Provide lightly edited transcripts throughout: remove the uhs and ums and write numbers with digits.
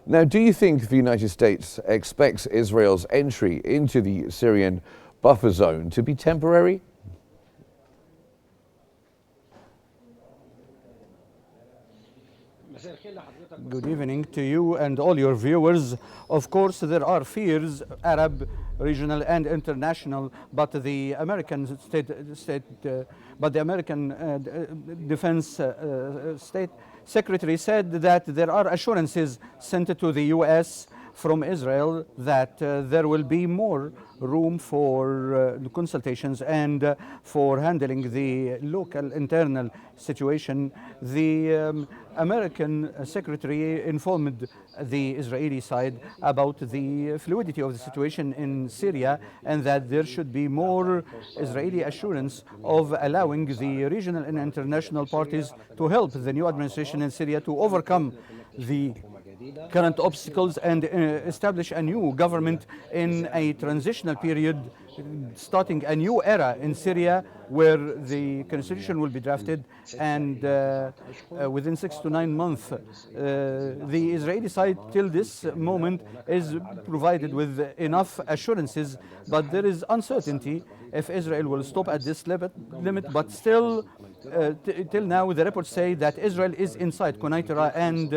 Now, do you think the United States expects Israel's entry into the Syrian buffer zone to be temporary? Good evening to you and all your viewers. Of course, there are fears, Arab, regional, and international, but the American Defense State Secretary said that there are assurances sent to the U.S. from Israel that there will be more room for consultations and for handling the local internal situation. The American secretary informed the Israeli side about the fluidity of the situation in Syria and that there should be more Israeli assurance of allowing the regional and international parties to help the new administration in Syria to overcome the current obstacles and establish a new government in a transitional period, starting a new era in Syria where the constitution will be drafted and within 6 to 9 months. The Israeli side till this moment is provided with enough assurances, but there is uncertainty if Israel will stop at this limit, but still till now the reports say that Israel is inside Quneitra and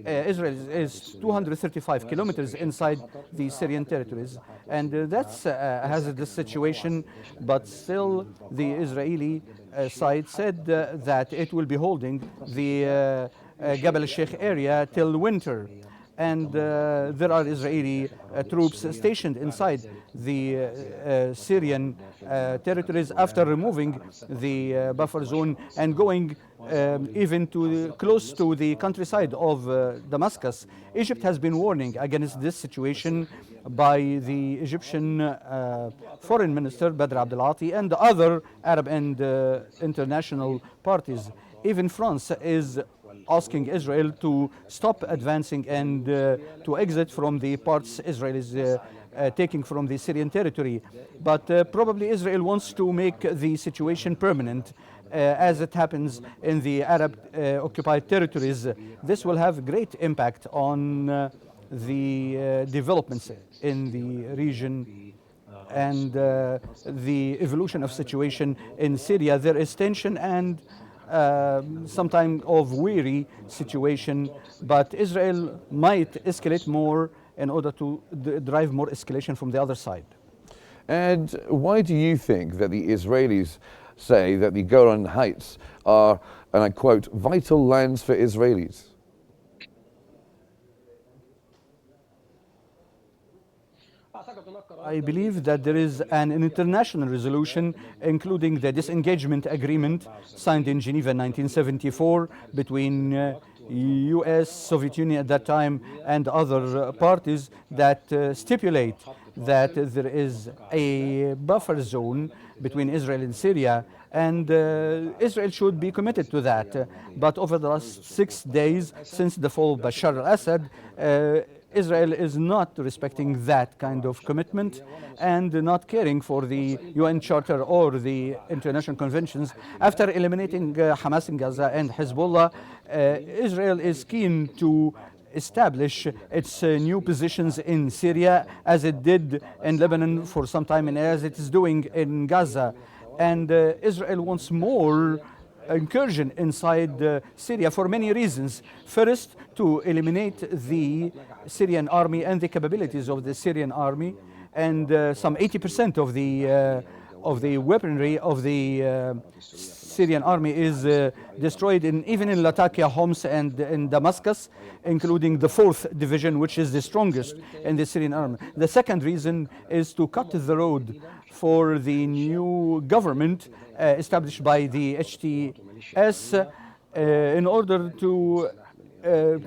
Israel is 235 kilometers inside the Syrian territories, and that's a hazardous situation, but still the Israeli side said that it will be holding the Jabal al-Sheikh area till winter. And there are Israeli troops stationed inside the Syrian territories after removing the buffer zone and going even close to the countryside of Damascus. Egypt has been warning against this situation by the Egyptian Foreign Minister Badr Abdelati and other Arab and international parties. Even France is asking Israel to stop advancing and to exit from the parts Israel is taking from the Syrian territory. But probably Israel wants to make the situation permanent, as it happens in the Arab occupied territories. This will have great impact on the developments in the region and the evolution of situation in Syria. There is tension and some kind of weary situation, but Israel might escalate more in order to drive more escalation from the other side. And why do you think that the Israelis say that the Golan Heights are, and I quote, vital lands for Israelis? I believe that there is an international resolution, including the disengagement agreement signed in Geneva in 1974 between US, Soviet Union at that time, and other parties that stipulate that there is a buffer zone between Israel and Syria, and Israel should be committed to that. But over the last 6 days since the fall of Bashar al-Assad, Israel is not respecting that kind of commitment and not caring for the UN Charter or the international conventions. After eliminating Hamas in Gaza and Hezbollah, Israel is keen to establish its new positions in Syria, as it did in Lebanon for some time and as it is doing in Gaza. And Israel wants more incursion inside Syria for many reasons. First, to eliminate the Syrian army and the capabilities of the Syrian army, and some 80% of the weaponry of the Syrian army is destroyed even in Latakia, Homs, and in Damascus, including the 4th Division, which is the strongest in the Syrian army. The second reason is to cut the road for the new government established by the HTS in order to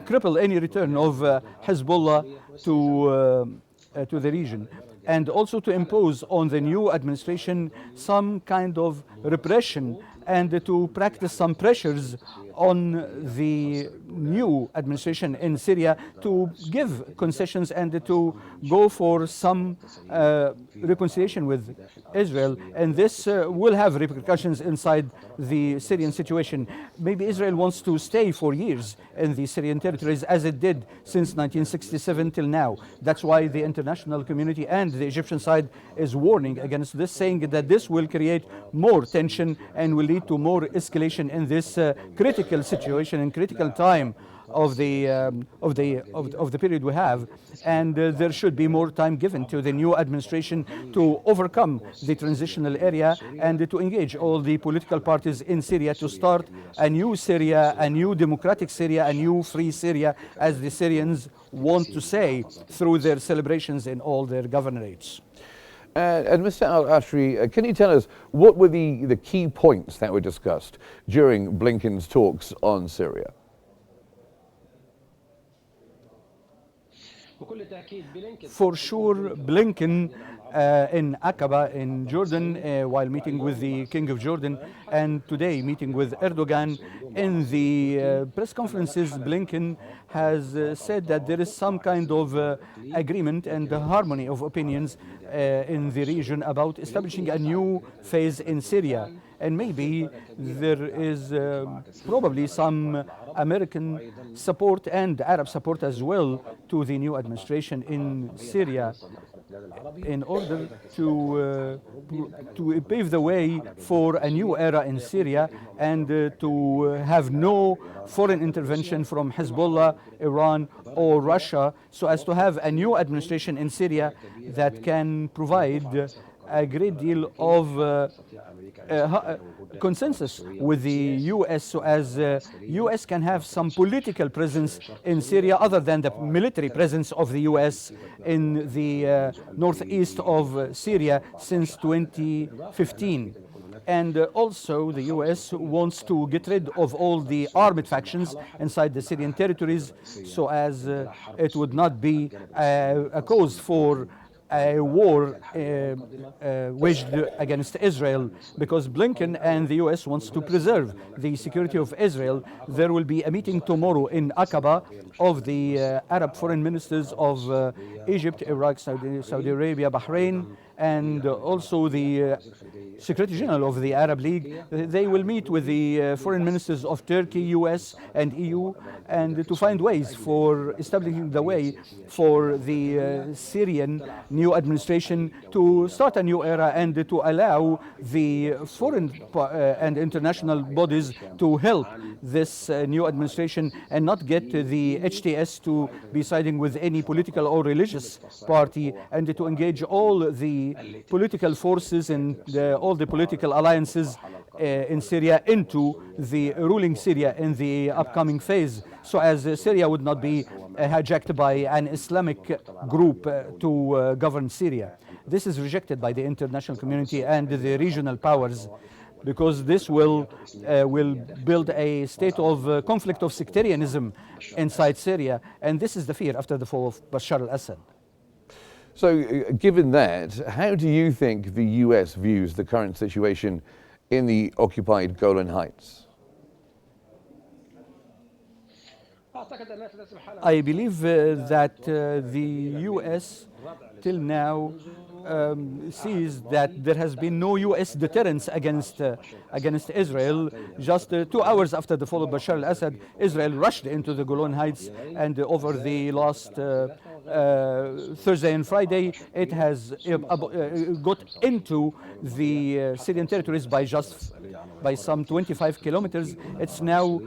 cripple any return of Hezbollah to the region, and also to impose on the new administration some kind of repression and to practice some pressures on the new administration in Syria to give concessions and to go for some reconciliation with Israel. And this will have repercussions inside the Syrian situation. Maybe Israel wants to stay for years in the Syrian territories as it did since 1967 till now. That's why the international community and the Egyptian side is warning against this, saying that this will create more tension and will lead to more escalation in this critical situation and critical time of the period we have, and there should be more time given to the new administration to overcome the transitional area and to engage all the political parties in Syria to start a new Syria, a new democratic Syria, a new free Syria, as the Syrians want to say through their celebrations in all their governorates. And Mr. Al-Ashry, can you tell us what were the key points that were discussed during Blinken's talks on Syria? For sure, Blinken in Aqaba in Jordan, while meeting with the King of Jordan, and today meeting with Erdogan. In the press conferences, Blinken has said that there is some kind of agreement and harmony of opinions in the region about establishing a new phase in Syria. And maybe there is probably some American support and Arab support as well to the new administration in Syria in order to pave the way for a new era in Syria and to have no foreign intervention from Hezbollah, Iran or Russia, so as to have a new administration in Syria that can provide a great deal of consensus with the U.S. so as U.S. can have some political presence in Syria other than the military presence of the U.S. in the northeast of Syria since 2015. And also the U.S. wants to get rid of all the armed factions inside the Syrian territories so as it would not be a cause for a war waged against Israel, because Blinken and the U.S. wants to preserve the security of Israel. There will be a meeting tomorrow in Aqaba of the Arab foreign ministers of Egypt, Iraq, Saudi Arabia, Bahrain, and also the Secretary General of the Arab League. They will meet with the foreign ministers of Turkey, US, and EU, and to find ways for establishing the way for the Syrian new administration to start a new era and to allow the foreign and international bodies to help this new administration and not get the HTS to be siding with any political or religious party, and to engage all the political forces and all the political alliances in Syria into the ruling Syria in the upcoming phase, so as Syria would not be hijacked by an Islamic group to govern Syria. This is rejected by the international community and the regional powers, because this will build a state of conflict of sectarianism inside Syria, and this is the fear after the fall of Bashar al-Assad. So, given that, how do you think the US views the current situation in the occupied Golan Heights? I believe that the US till now sees that there has been no U.S. deterrence against Israel. Just 2 hours after the fall of Bashar al-Assad, Israel rushed into the Golan Heights, and over the last Thursday and Friday, it has got into the Syrian territories by some 25 kilometers. It's now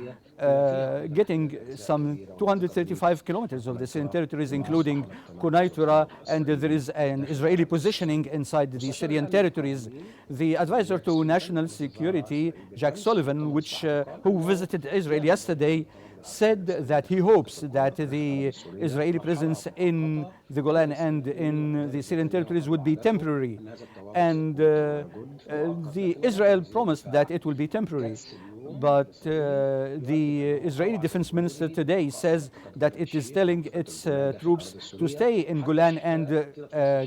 getting some 235 kilometers of the Syrian territories, including Qnews, and there is an Israeli positioning inside the Syrian territories. The advisor to national security, Jack Sullivan, who visited Israel yesterday, said that he hopes that the Israeli presence in the Golan and in the Syrian territories would be temporary. And the Israel promised that it will be temporary. But the Israeli defense minister today says that it is telling its troops to stay in Golan and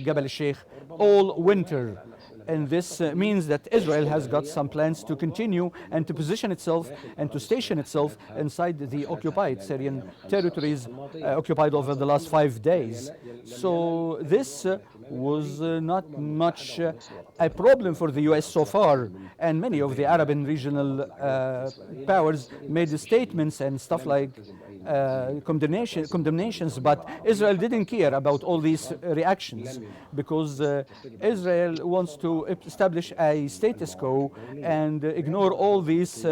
Jabal al-Sheikh all winter. And this means that Israel has got some plans to continue and to position itself and to station itself inside the occupied Syrian territories occupied over the last 5 days. So this was not much a problem for the US so far, and many of the Arab and regional powers made statements and stuff like condemnations, but Israel didn't care about all these reactions because Israel wants to establish a status quo and ignore all these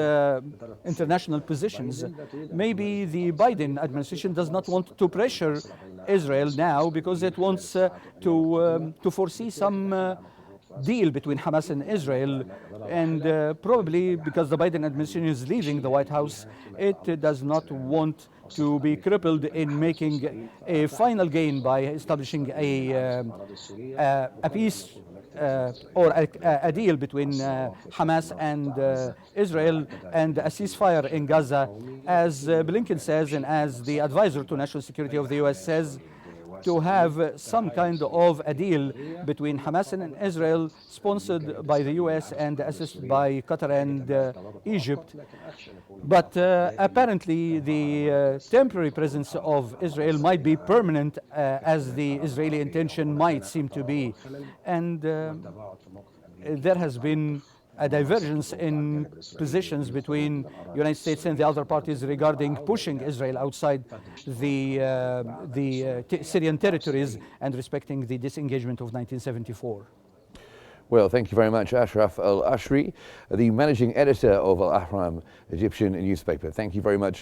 international positions. Maybe the Biden administration does not want to pressure Israel now because it wants to foresee some deal between Hamas and Israel, and probably because the Biden administration is leaving the White House, it does not want to be crippled in making a final gain by establishing a peace or a deal between Hamas and Israel and a ceasefire in Gaza, as Blinken says and as the advisor to national security of the US says, to have some kind of a deal between Hamas and Israel, sponsored by the US and assisted by Qatar and Egypt. But apparently the temporary presence of Israel might be permanent, as the Israeli intention might seem to be. And there has been a divergence in positions between the United States and the other parties regarding pushing Israel outside the Syrian territories and respecting the disengagement of 1974. Well, thank you very much, Ashraf Al-Ashry, the managing editor of Al-Ahram Egyptian newspaper. Thank you very much.